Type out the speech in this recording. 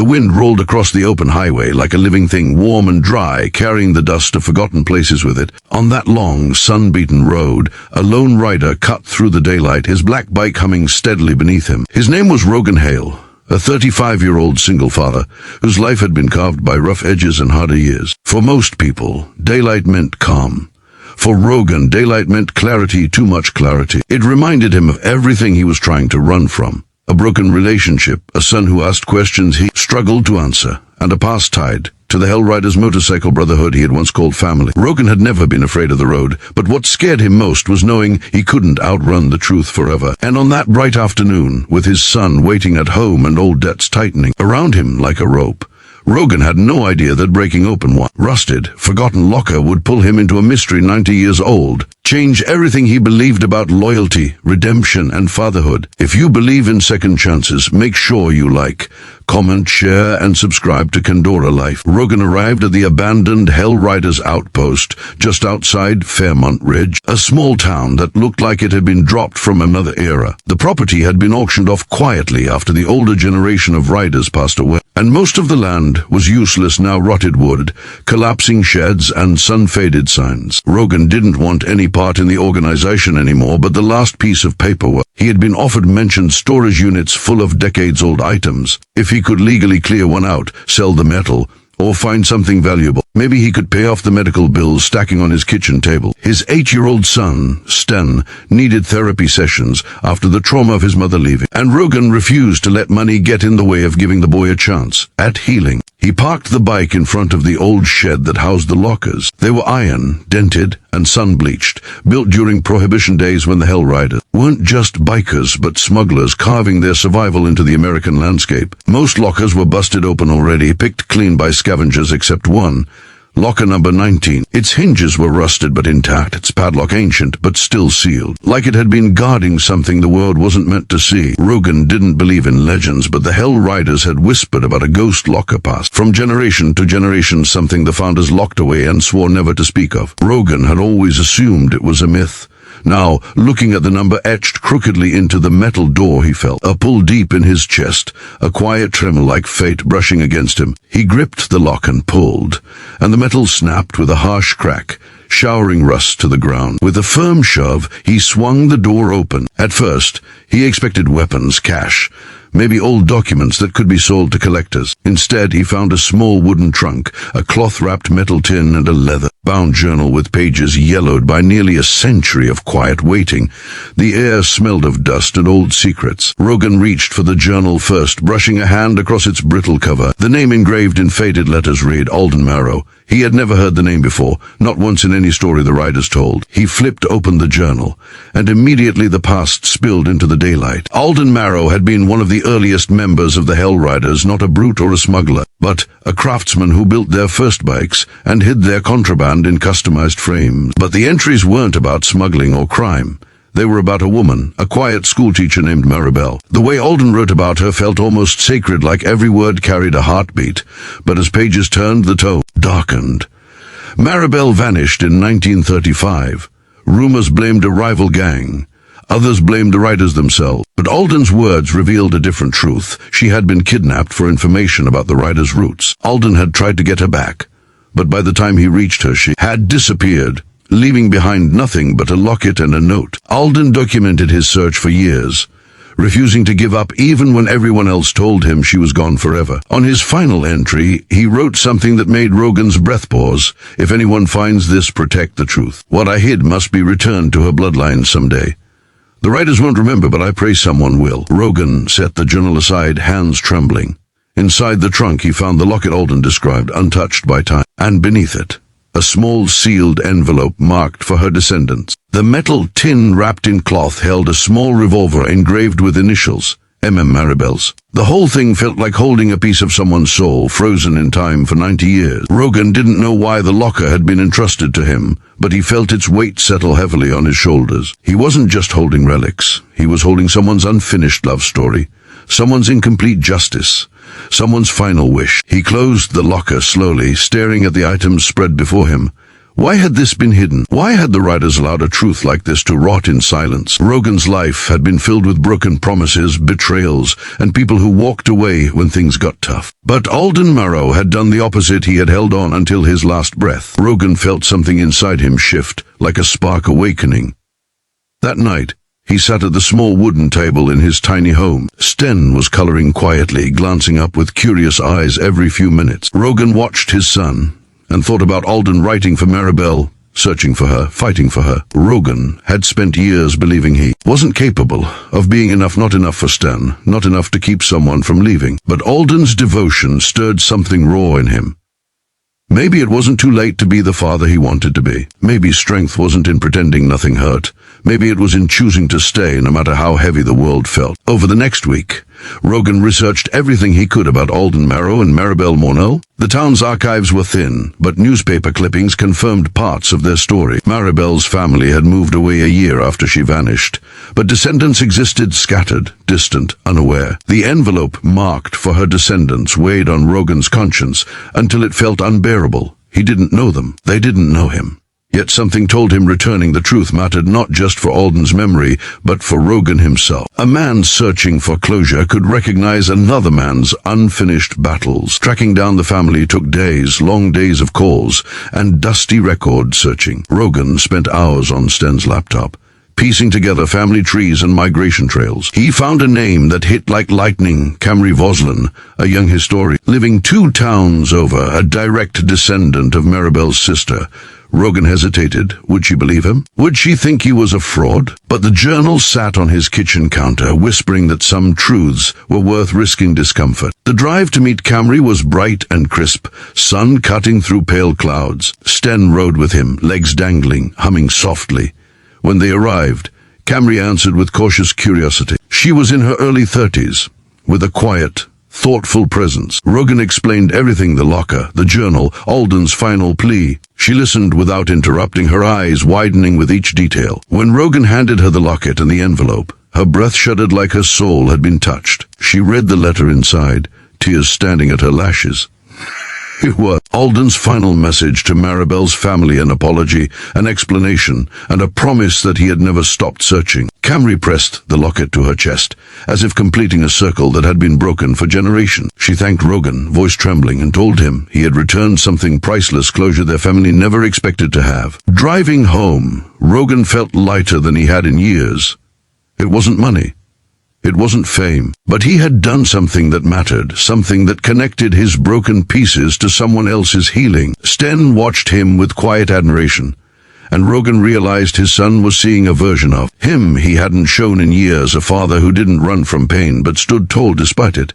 The wind rolled across the open highway like a living thing, warm and dry, carrying the dust of forgotten places with it. On that long, sun-beaten road, a lone rider cut through the daylight, his black bike humming steadily beneath him. His name was Rogan Hale, a 35-year-old single father whose life had been carved by rough edges and harder years. For most people, daylight meant calm. For Rogan, daylight meant clarity, too much clarity. It reminded him of everything he was trying to run from. A broken relationship, a son who asked questions he struggled to answer, and a past tied to the Hell Riders motorcycle brotherhood he had once called family. Rogan had never been afraid of the road, but what scared him most was knowing he couldn't outrun the truth forever. And on that bright afternoon, with his son waiting at home and old debts tightening around him like a rope, Rogan had no idea that breaking open one rusted, forgotten locker would pull him into a mystery 90 years old, change everything he believed about loyalty, redemption, and fatherhood. If you believe in second chances, make sure you like, comment, share, and subscribe to Kindora Life. Rogan arrived at the abandoned Hell Riders outpost just outside Fairmont Ridge, a small town that looked like it had been dropped from another era. The property had been auctioned off quietly after the older generation of riders passed away, and most of the land was useless, now rotted wood, collapsing sheds, and sun-faded signs. Rogan didn't want any part in the organization anymore, but the last piece of paperwork he had been offered mentioned storage units full of decades-old items. If he could legally clear one out, sell the metal, or find something valuable, maybe he could pay off the medical bills stacking on his kitchen table. His 8-year-old son, Sten, needed therapy sessions after the trauma of his mother leaving, and Rogan refused to let money get in the way of giving the boy a chance at healing. He parked the bike in front of the old shed that housed the lockers. They were iron, dented, and sun-bleached, built during Prohibition days when the Hell Riders weren't just bikers but smugglers carving their survival into the American landscape. Most lockers were busted open already, picked clean by scavengers except one. Locker number 19. Its hinges were rusted but intact, its padlock ancient but still sealed, like it had been guarding something the world wasn't meant to see. Rogan didn't believe in legends, but the Hell Riders had whispered about a ghost locker passed from generation to generation, something the founders locked away and swore never to speak of. Rogan had always assumed it was a myth. Now, looking at the number etched crookedly into the metal door, he felt a pull deep in his chest, a quiet tremor like fate brushing against him. He gripped the lock and pulled, and the metal snapped with a harsh crack, showering rust to the ground. With a firm shove, he swung the door open. At first, he expected weapons, cash, maybe old documents that could be sold to collectors. Instead, he found a small wooden trunk, a cloth-wrapped metal tin, and a leather-bound journal with pages yellowed by nearly a century of quiet waiting. The air smelled of dust and old secrets. Rogan reached for the journal first, brushing a hand across its brittle cover. The name engraved in faded letters read Alden Marrow. He had never heard the name before, not once in any story the riders told. He flipped open the journal, and immediately the past spilled into the daylight. Alden Marrow had been one of the earliest members of the Hell Riders, not a brute or a smuggler, but a craftsman who built their first bikes and hid their contraband in customized frames. But the entries weren't about smuggling or crime. They were about a woman, a quiet schoolteacher named Maribel. The way Alden wrote about her felt almost sacred, like every word carried a heartbeat. But as pages turned, the tone darkened. Maribel vanished in 1935. Rumors blamed a rival gang. Others blamed the riders themselves. But Alden's words revealed a different truth. She had been kidnapped for information about the riders' routes. Alden had tried to get her back, but by the time he reached her, she had disappeared, leaving behind nothing but a locket and a note. Alden documented his search for years, refusing to give up even when everyone else told him she was gone forever. On his final entry, he wrote something that made Rogan's breath pause. If anyone finds this, protect the truth. What I hid must be returned to her bloodline someday. The writers won't remember, but I pray someone will. Rogan set the journal aside, hands trembling. Inside the trunk, he found the locket Alden described, untouched by time, and beneath it, a small sealed envelope marked for her descendants. The metal tin wrapped in cloth held a small revolver engraved with initials, Maribel's. The whole thing felt like holding a piece of someone's soul, frozen in time for 90 years. Rogan didn't know why the locker had been entrusted to him, but he felt its weight settle heavily on his shoulders. He wasn't just holding relics. He was holding someone's unfinished love story, someone's incomplete justice, someone's final wish. He closed the locker slowly, staring at the items spread before him. Why had this been hidden? Why had the writers allowed a truth like this to rot in silence? Rogan's life had been filled with broken promises, betrayals, and people who walked away when things got tough. But Alden Marrow had done the opposite. He had held on until his last breath. Rogan felt something inside him shift, like a spark awakening. That night, he sat at the small wooden table in his tiny home. Sten was coloring quietly, glancing up with curious eyes every few minutes. Rogan watched his son and thought about Alden writing for Maribel, searching for her, fighting for her. Rogan had spent years believing he wasn't capable of being enough, not enough for Sten, not enough to keep someone from leaving. But Alden's devotion stirred something raw in him. Maybe it wasn't too late to be the father he wanted to be. Maybe strength wasn't in pretending nothing hurt. Maybe it was in choosing to stay no matter how heavy the world felt. Over the next week, Rogan researched everything he could about Alden Marrow and Maribel Mornell. The town's archives were thin, but newspaper clippings confirmed parts of their story. Maribel's family had moved away a year after she vanished, but descendants existed scattered, distant, unaware. The envelope marked for her descendants weighed on Rogan's conscience until it felt unbearable. He didn't know them. They didn't know him. Yet something told him returning the truth mattered not just for Alden's memory, but for Rogan himself. A man searching for closure could recognize another man's unfinished battles. Tracking down the family took days, long days of calls, and dusty record searching. Rogan spent hours on Sten's laptop, piecing together family trees and migration trails. He found a name that hit like lightning: Camry Voslin, a young historian, living 2 towns over, a direct descendant of Maribel's sister. Rogan hesitated. Would she believe him? Would she think he was a fraud? But the journal sat on his kitchen counter, whispering that some truths were worth risking discomfort. The drive to meet Camry was bright and crisp, sun cutting through pale clouds. Sten rode with him, legs dangling, humming softly. When they arrived, Camry answered with cautious curiosity. She was in her early 30s, with a quiet, thoughtful presence. Rogan explained everything: the locker, the journal, Alden's final plea. She listened without interrupting, her eyes widening with each detail. When Rogan handed her the locket and the envelope, her breath shuddered like her soul had been touched. She read the letter inside, tears standing at her lashes. It was Alden's final message to Maribel's family: an apology, an explanation, and a promise that he had never stopped searching. Camry pressed the locket to her chest, as if completing a circle that had been broken for generations. She thanked Rogan, voice trembling, and told him he had returned something priceless, closure their family never expected to have. Driving home, Rogan felt lighter than he had in years. It wasn't money. It wasn't fame, but he had done something that mattered, something that connected his broken pieces to someone else's healing. Sten watched him with quiet admiration, and Rogan realized his son was seeing a version of him he hadn't shown in years, a father who didn't run from pain but stood tall despite it.